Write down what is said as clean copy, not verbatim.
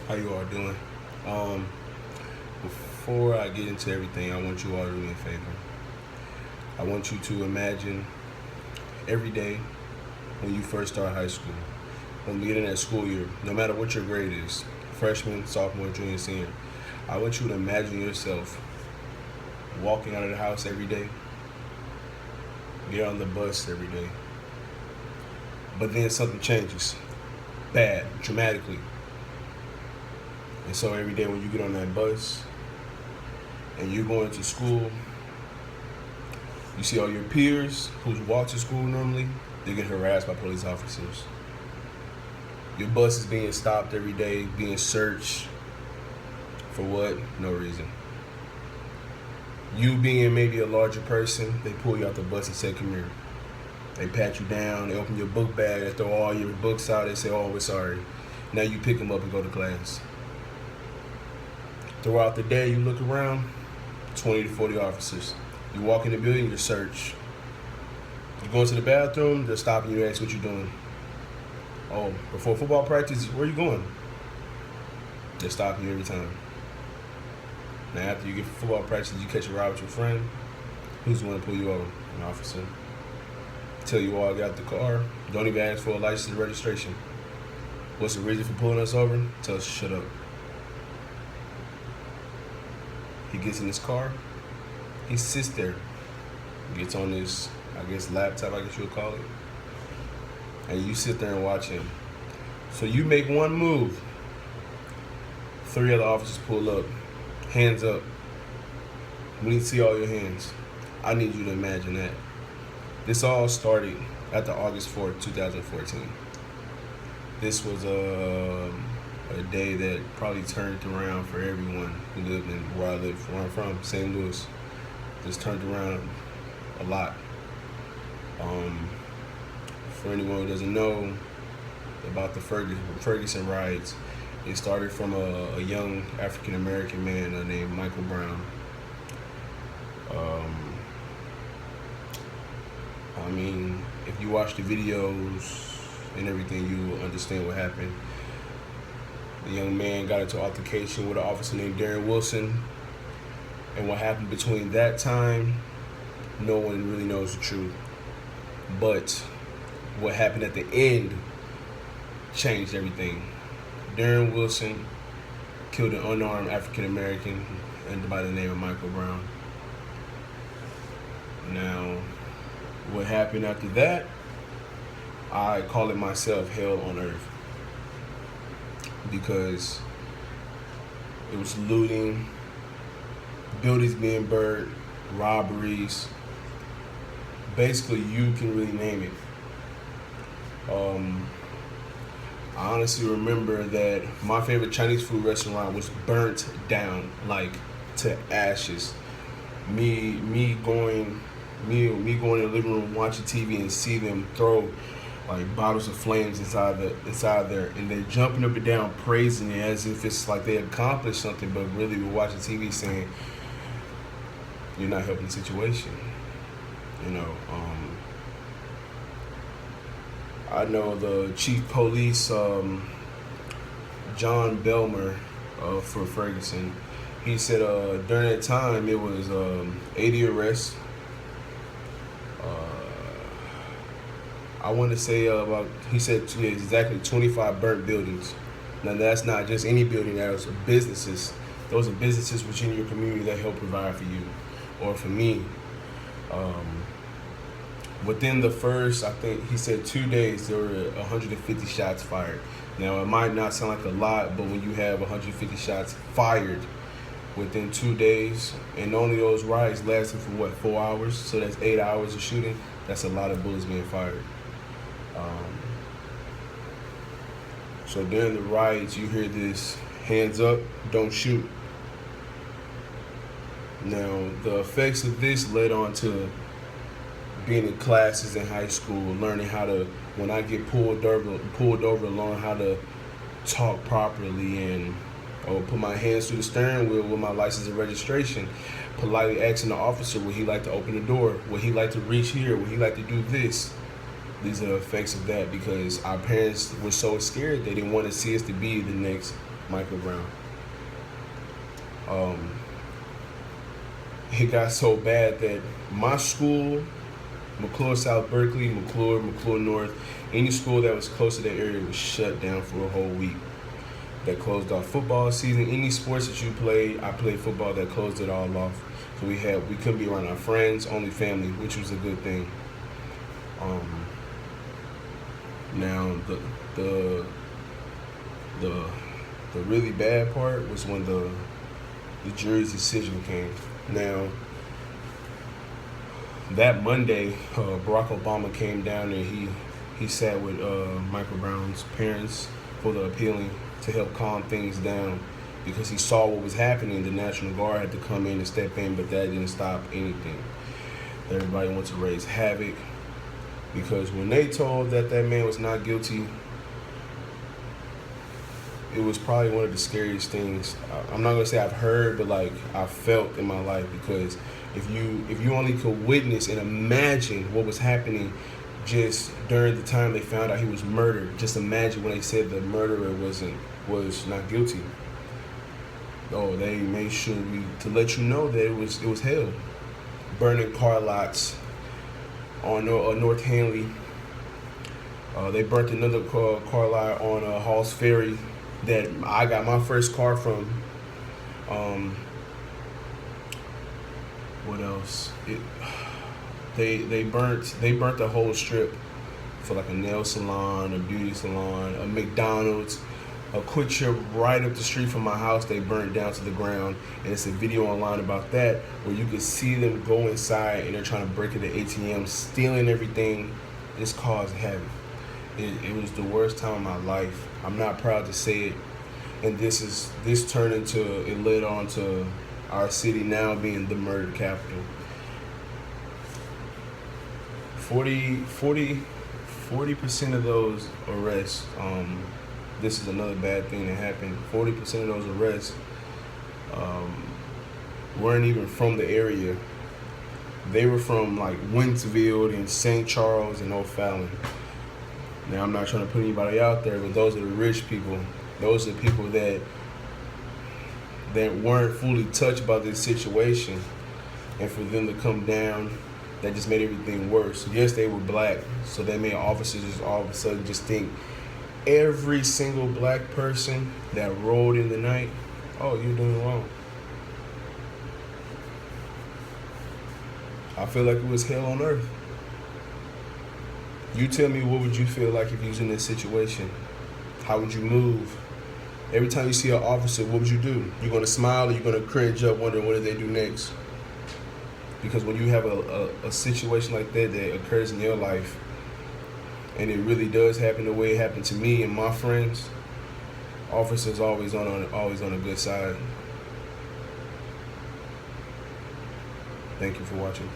How you all doing? Um, Before I get into everything, I want you all to do me a favor. I want you to imagine every day when you first start high school, when we get in that school year, no matter what your grade is, freshman, sophomore, junior, senior, I want you to imagine yourself walking out of the house every day, get on the bus every day, but then something changes, bad, dramatically. And so every day when you get on that bus and you're going to school, you see all your peers who walk to school normally, they get harassed by police officers. Your bus is being stopped every day, being searched for what? No reason. You being maybe a larger person, they pull you out the bus and say, come here. They pat you down, they open your book bag, they throw all your books out, they say, oh, we're sorry. Now you pick them up and go to class. Throughout the day, you look around, 20 to 40 officers. You walk in the building, you're searched. You go into the bathroom, they're stopping you, ask what you're doing. Oh, before football practice, where are you going? They're stopping you every time. Now after you get football practice, you catch a ride with your friend. Who's the one to pull you over? An officer. Tell you all get out the car. Don't even ask for a license or registration. What's the reason for pulling us over? Tell us to shut up. He gets in his car. He sits there. Gets on this, laptop, I guess you would call it. And you sit there and watch him. So you make one move. 3 other officers pull up. Hands up. We need to see all your hands. I need you to imagine that. This all started after August 4th, 2014. This was a day that probably turned around for everyone who lived in where I live, where I'm from, St. Louis. Just turned around a lot. For anyone who doesn't know about the Ferguson riots, it started from a young African American man named Michael Brown. If you watch the videos and everything, you will understand what happened. The young man got into an altercation with an officer named Darren Wilson. And what happened between that time, no one really knows the truth. But what happened at the end changed everything. Darren Wilson killed an unarmed African American by the name of Michael Brown. Now, what happened after that, I call it myself hell on earth. Because it was looting, buildings being burned, robberies. Basically, you can really name it. I honestly remember that my favorite Chinese food restaurant was burnt down, like to ashes. Me going in the living room watching TV and see them throw like bottles of flames inside there, and they're jumping up and down, praising it as if it's like they accomplished something, but really we're watching TV saying you're not helping the situation. You know, I know the chief police, John Belmer, for Ferguson. He said during that time it was 80 arrests. I want to say he said exactly 25 burnt buildings. Now that's not just any building, that's businesses. Those are businesses within your community that help provide for you or for me. Within the first, I think he said 2 days, there were 150 shots fired. Now it might not sound like a lot, but when you have 150 shots fired within 2 days, and only those riots lasted for 4 hours, so that's 8 hours of shooting, that's a lot of bullets being fired. So during the riots, you hear this, hands up, don't shoot. Now, the effects of this led on to being in classes in high school, learning how to, when I get pulled over, learn how to talk properly and put my hands through the steering wheel with my license and registration, politely asking the officer, would he like to open the door? Would he like to reach here? Would he like to do this? These are the effects of that, because our parents were so scared they didn't want to see us to be the next Michael Brown. It got so bad that my school, McClure South Berkeley, McClure North, any school that was close to that area was shut down for a whole week. That closed off football season. Any sports that you played, I played football, that closed it all off. So we couldn't be around our friends, only family, which was a good thing. Now the really bad part was when the jury's decision came. Now that Monday, Barack Obama came down and he sat with Michael Brown's parents for the appealing to help calm things down, because he saw what was happening. The National Guard had to come in and step in, but that didn't stop anything. Everybody wants to raise havoc, because when they told that man was not guilty, it was probably one of the scariest things. I'm not gonna say I've heard, but like I've felt in my life, because if you only could witness and imagine what was happening just during the time they found out he was murdered. Just imagine when they said the murderer was not guilty. Oh, they made sure to let you know that it was hell. Burning car lots on North Hanley. They burnt another car lot on Halls Ferry that I got my first car from. What else? They burnt the whole strip for like a nail salon, a beauty salon, a McDonald's, a Quick Trip right up the street from my house. They burnt down to the ground, and it's a video online about that where you can see them go inside and they're trying to break into ATM, stealing everything. It's caused havoc. It was the worst time of my life. I'm not proud to say it, and this turned into, it led on to our city now being the murder capital. 40% of those arrests, this is another bad thing that happened. 40% of those arrests weren't even from the area. They were from like Wentzville and St. Charles and O'Fallon. Now, I'm not trying to put anybody out there, but those are the rich people. Those are the people that weren't fully touched by this situation. And for them to come down, that just made everything worse. Yes, they were black, so that made officers just all of a sudden just think every single black person that rode in the night, oh, you're doing wrong. I feel like it was hell on earth. You tell me, what would you feel like if you was in this situation? How would you move? Every time you see an officer, what would you do? You're gonna smile, or you're gonna cringe up, wondering what did they do next? Because when you have a situation like that occurs in your life, and it really does happen the way it happened to me and my friends, officers always on a good side. Thank you for watching.